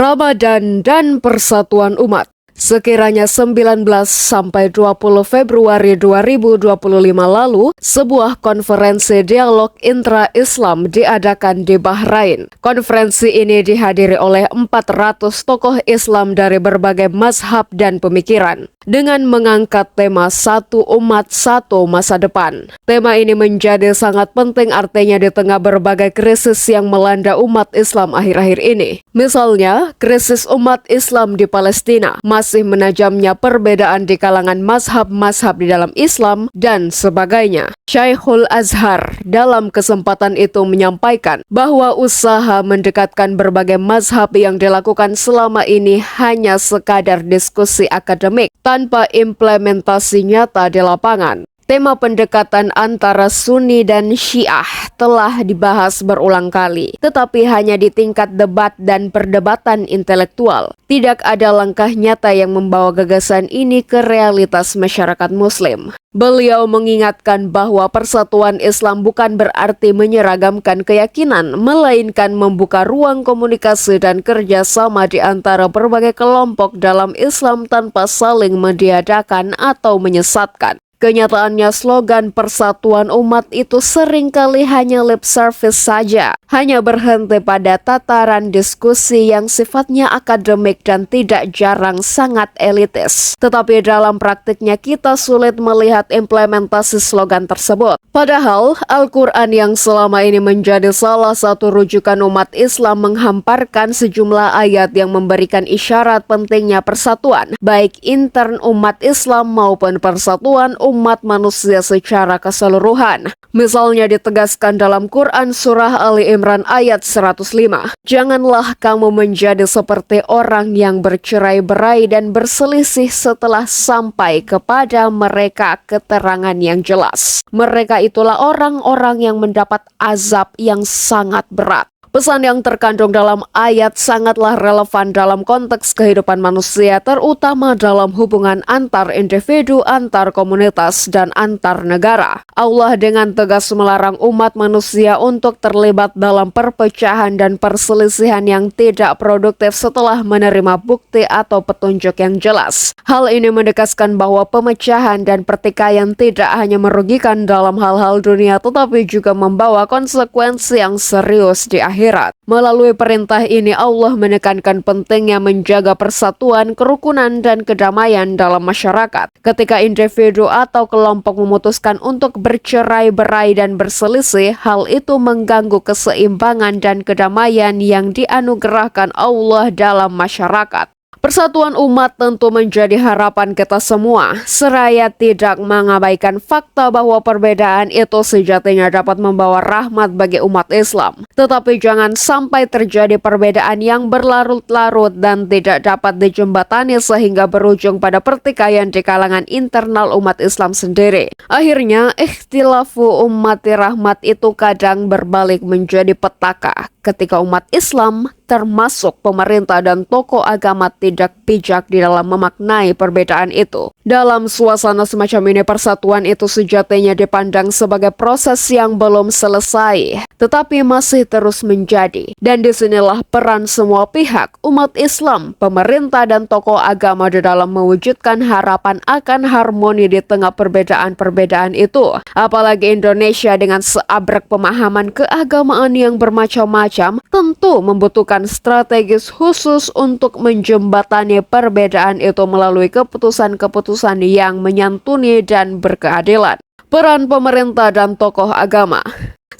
Ramadan dan Persatuan Umat. Sekiranya 19 sampai 20 Februari 2025 lalu, sebuah konferensi dialog intra-Islam diadakan di Bahrain. Konferensi ini dihadiri oleh 400 tokoh Islam dari berbagai mazhab dan pemikiran, dengan mengangkat tema Satu Umat Satu Masa Depan. Tema ini menjadi sangat penting artinya di tengah berbagai krisis yang melanda umat Islam akhir-akhir ini. Misalnya, krisis umat Islam di Palestina, masih menajamnya perbedaan di kalangan mazhab-mazhab di dalam Islam, dan sebagainya. Syekhul Azhar dalam kesempatan itu menyampaikan bahwa usaha mendekatkan berbagai mazhab yang dilakukan selama ini hanya sekadar diskusi akademik tanpa implementasi nyata di lapangan. Tema pendekatan antara Sunni dan Syiah telah dibahas berulang kali, tetapi hanya di tingkat debat dan perdebatan intelektual. Tidak ada langkah nyata yang membawa gagasan ini ke realitas masyarakat Muslim. Beliau mengingatkan bahwa persatuan Islam bukan berarti menyeragamkan keyakinan, melainkan membuka ruang komunikasi dan kerjasama di antara berbagai kelompok dalam Islam tanpa saling mendiadakan atau menyesatkan. Kenyataannya slogan persatuan umat itu seringkali hanya lip service saja, hanya berhenti pada tataran diskusi yang sifatnya akademik dan tidak jarang sangat elitis. Tetapi dalam praktiknya kita sulit melihat implementasi slogan tersebut. Padahal Al-Quran yang selama ini menjadi salah satu rujukan umat Islam menghamparkan sejumlah ayat yang memberikan isyarat pentingnya persatuan, baik intern umat Islam maupun persatuan umat manusia secara keseluruhan. Misalnya ditegaskan dalam Quran Surah Ali Imran ayat 105, "Janganlah kamu menjadi seperti orang yang bercerai-berai dan berselisih setelah sampai kepada mereka keterangan yang jelas. Mereka itulah orang-orang yang mendapat azab yang sangat berat." Pesan yang terkandung dalam ayat sangatlah relevan dalam konteks kehidupan manusia, terutama dalam hubungan antar individu, antar komunitas, dan antar negara. Allah dengan tegas melarang umat manusia untuk terlibat dalam perpecahan dan perselisihan yang tidak produktif setelah menerima bukti atau petunjuk yang jelas. Hal ini menegaskan bahwa pemecahan dan pertikaian tidak hanya merugikan dalam hal-hal dunia, tetapi juga membawa konsekuensi yang serius di akhirat. Melalui perintah ini Allah menekankan pentingnya menjaga persatuan, kerukunan, dan kedamaian dalam masyarakat. Ketika individu atau kelompok memutuskan untuk bercerai-berai dan berselisih, hal itu mengganggu keseimbangan dan kedamaian yang dianugerahkan Allah dalam masyarakat. Persatuan umat tentu menjadi harapan kita semua, seraya tidak mengabaikan fakta bahwa perbedaan itu sejatinya dapat membawa rahmat bagi umat Islam. Tetapi jangan sampai terjadi perbedaan yang berlarut-larut dan tidak dapat dijembatani sehingga berujung pada pertikaian di kalangan internal umat Islam sendiri. Akhirnya, ikhtilafu ummati rahmat itu kadang berbalik menjadi petaka ketika umat Islam termasuk pemerintah dan tokoh agama tidak bijak di dalam memaknai perbedaan itu. Dalam suasana semacam ini, persatuan itu sejatinya dipandang sebagai proses yang belum selesai, tetapi masih terus menjadi. Dan disinilah peran semua pihak, umat Islam, pemerintah, dan tokoh agama di dalam mewujudkan harapan akan harmoni di tengah perbedaan-perbedaan itu. Apalagi Indonesia dengan seabrek pemahaman keagamaan yang bermacam-macam, tentu membutuhkan strategis khusus untuk menjembatani perbedaan itu melalui keputusan-keputusan yang menyantuni dan berkeadilan. Peran pemerintah dan tokoh agama.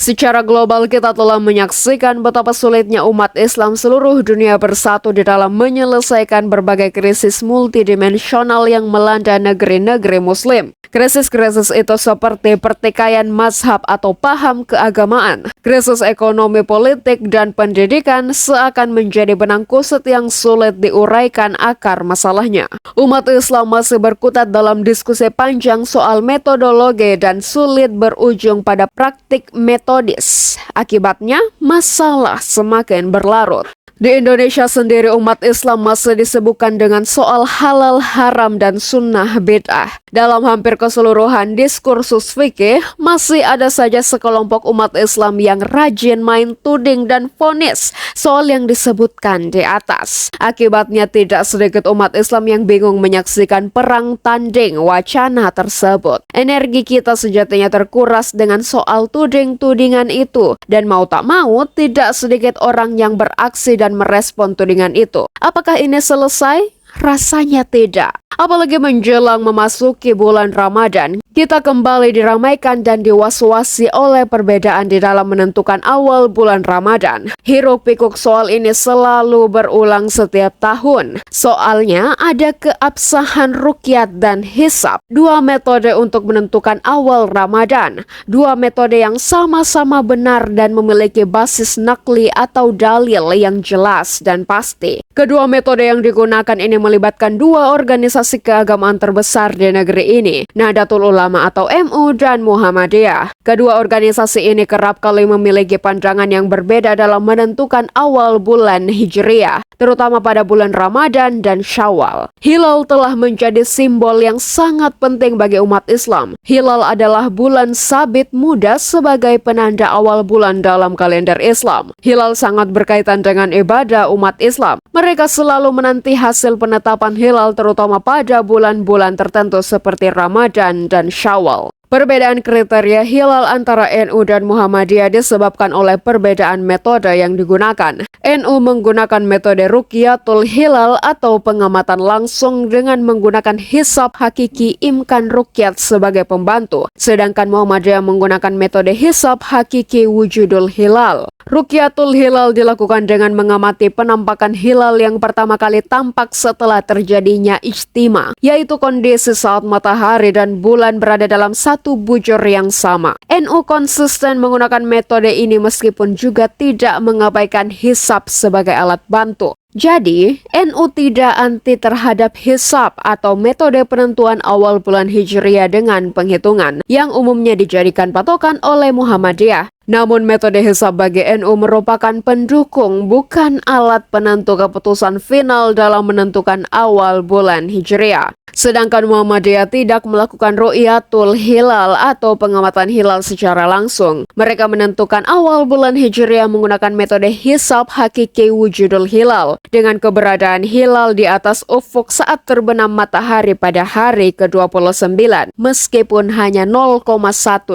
Secara global kita telah menyaksikan betapa sulitnya umat Islam seluruh dunia bersatu di dalam menyelesaikan berbagai krisis multidimensional yang melanda negeri-negeri Muslim. Krisis-krisis itu seperti pertikaian mazhab atau paham keagamaan, krisis ekonomi, politik, dan pendidikan seakan menjadi benang kusut yang sulit diuraikan akar masalahnya. Umat Islam masih berkutat dalam diskusi panjang soal metodologi dan sulit berujung pada praktik metodis. Akibatnya, masalah semakin berlarut. Di Indonesia sendiri umat Islam masih disibukkan dengan soal halal haram dan sunnah bid'ah. Dalam hampir keseluruhan diskursus fikih, masih ada saja sekelompok umat Islam yang rajin main tuding dan vonis soal yang disebutkan di atas. Akibatnya tidak sedikit umat Islam yang bingung menyaksikan perang tanding wacana tersebut. Energi kita sejatinya terkuras dengan soal tuding-tudingan itu, dan mau tak mau tidak sedikit orang yang beraksi dan merespon tudingan itu. Apakah ini selesai? Rasanya tidak. Apalagi menjelang memasuki bulan Ramadan, kita kembali diramaikan dan diwaswasi oleh perbedaan di dalam menentukan awal bulan Ramadan. Hiruk pikuk soal ini selalu berulang setiap tahun. Soalnya ada keabsahan ruqyat dan hisab. Dua metode untuk menentukan awal Ramadan. Dua metode yang sama-sama benar dan memiliki basis nakli atau dalil yang jelas dan pasti. Kedua metode yang digunakan ini melibatkan dua organisasi keagamaan terbesar di negeri ini, Nahdlatul Ulama atau MU dan Muhammadiyah. Kedua organisasi ini kerap kali memiliki pandangan yang berbeda dalam menentukan awal bulan Hijriah, terutama pada bulan Ramadan dan Syawal. Hilal telah menjadi simbol yang sangat penting bagi umat Islam. Hilal adalah bulan sabit muda sebagai penanda awal bulan dalam kalender Islam. Hilal sangat berkaitan dengan ibadah umat Islam. Mereka selalu menanti hasil penetapan hilal terutama pada bulan-bulan tertentu seperti Ramadan dan Syawal. Perbedaan kriteria hilal antara NU dan Muhammadiyah disebabkan oleh perbedaan metode yang digunakan. NU menggunakan metode ruqyatul hilal atau pengamatan langsung dengan menggunakan hisab hakiki imkan ruqyat sebagai pembantu, sedangkan Muhammadiyah menggunakan metode hisab hakiki wujudul hilal. Ruqyatul hilal dilakukan dengan mengamati penampakan hilal yang pertama kali tampak setelah terjadinya ijtima, yaitu kondisi saat matahari dan bulan berada dalam satu bujur yang sama. NU konsisten menggunakan metode ini meskipun juga tidak mengabaikan hisab sebagai alat bantu. Jadi, NU tidak anti terhadap hisab atau metode penentuan awal bulan Hijriah dengan penghitungan yang umumnya dijadikan patokan oleh Muhammadiyah. Namun metode hisab bagi NU merupakan pendukung, bukan alat penentu keputusan final dalam menentukan awal bulan Hijriah. Sedangkan Muhammadiyah tidak melakukan ru'yatul hilal atau pengamatan hilal secara langsung. Mereka menentukan awal bulan Hijriah menggunakan metode hisab hakiki wujudul hilal, dengan keberadaan hilal di atas ufuk saat terbenam matahari pada hari ke-29, meskipun hanya 0,1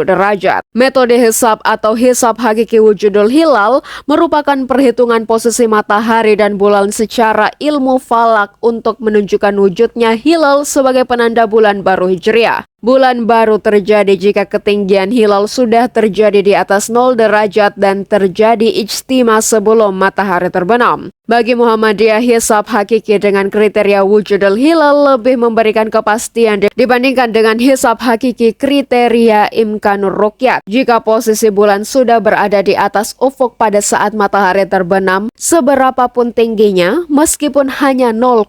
derajat. Metode hisab atau hisab hakiki wujudul hilal merupakan perhitungan posisi matahari dan bulan secara ilmu falak untuk menunjukkan wujudnya hilal sebagai penanda bulan baru Hijriah. Bulan baru terjadi jika ketinggian hilal sudah terjadi di atas 0 derajat dan terjadi ijtima sebelum matahari terbenam. Bagi Muhammadiyah, hisab hakiki dengan kriteria wujudul hilal lebih memberikan kepastian dibandingkan dengan hisab hakiki kriteria imkanur ruqyat. Jika posisi bulan sudah berada di atas ufuk pada saat matahari terbenam, seberapapun tingginya, meskipun hanya 0,1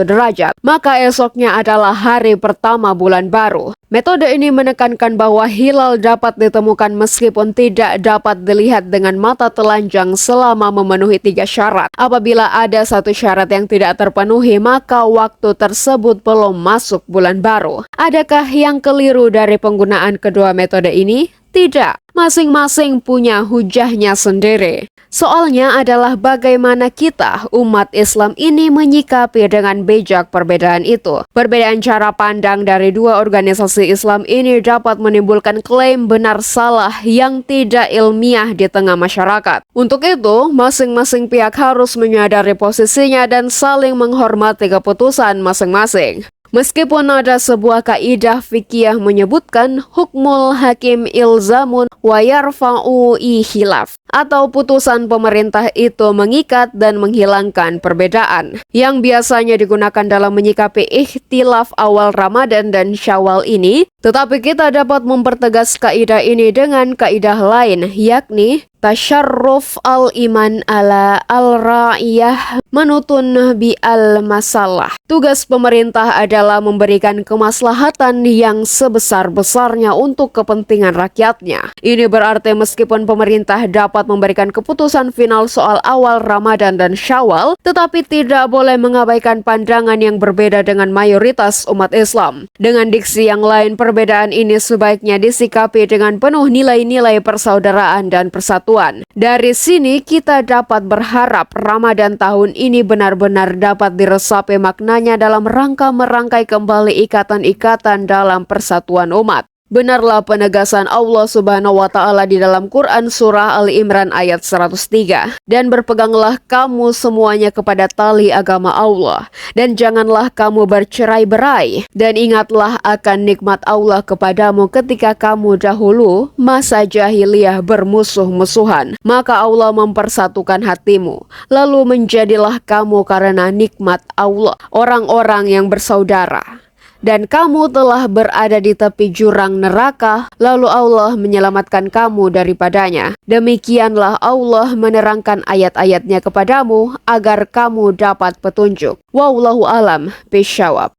derajat, maka esoknya adalah hari pertama bulan baru. Metode ini menekankan bahwa hilal dapat ditemukan meskipun tidak dapat dilihat dengan mata telanjang selama memenuhi 3 syarat. Apabila ada satu syarat yang tidak terpenuhi, maka waktu tersebut belum masuk bulan baru. Adakah yang keliru dari penggunaan kedua metode ini? Tidak, masing-masing punya hujahnya sendiri. Soalnya adalah bagaimana kita, umat Islam ini menyikapi dengan bijak perbedaan itu. Perbedaan cara pandang dari dua organisasi Islam ini dapat menimbulkan klaim benar salah yang tidak ilmiah di tengah masyarakat. Untuk itu, masing-masing pihak harus menyadari posisinya dan saling menghormati keputusan masing-masing. Meskipun ada sebuah kaidah fikih menyebutkan hukmul hakim ilzamun wa yarfa'u khilaf, atau putusan pemerintah itu mengikat dan menghilangkan perbedaan, yang biasanya digunakan dalam menyikapi ikhtilaf awal Ramadan dan Syawal ini Tetapi kita dapat mempertegas kaidah ini dengan kaidah lain, yakni tasyarruf al-iman ala al-ra'iyah manutun bi al-masalah. Tugas pemerintah adalah memberikan kemaslahatan yang sebesar-besarnya untuk kepentingan rakyatnya. Ini berarti meskipun pemerintah dapat memberikan keputusan final soal awal Ramadan dan Syawal, tetapi tidak boleh mengabaikan pandangan yang berbeda dengan mayoritas umat Islam. Dengan diksi yang lain, perbedaan ini sebaiknya disikapi dengan penuh nilai-nilai persaudaraan dan persatuan. Dari sini kita dapat berharap Ramadan tahun ini benar-benar dapat diresapi maknanya dalam rangka merangkai kembali ikatan-ikatan dalam persatuan umat. Benarlah penegasan Allah Subhanahu wa Ta'ala di dalam Quran Surah Ali Imran ayat 103. Dan berpeganglah kamu semuanya kepada tali agama Allah, dan janganlah kamu bercerai-berai, dan ingatlah akan nikmat Allah kepadamu ketika kamu dahulu masa jahiliyah bermusuh-musuhan. Maka Allah mempersatukan hatimu, lalu menjadilah kamu karena nikmat Allah orang-orang yang bersaudara. Dan kamu telah berada di tepi jurang neraka, lalu Allah menyelamatkan kamu daripadanya. Demikianlah Allah menerangkan ayat-ayatnya kepadamu agar kamu dapat petunjuk. Wallahu alam bishawab.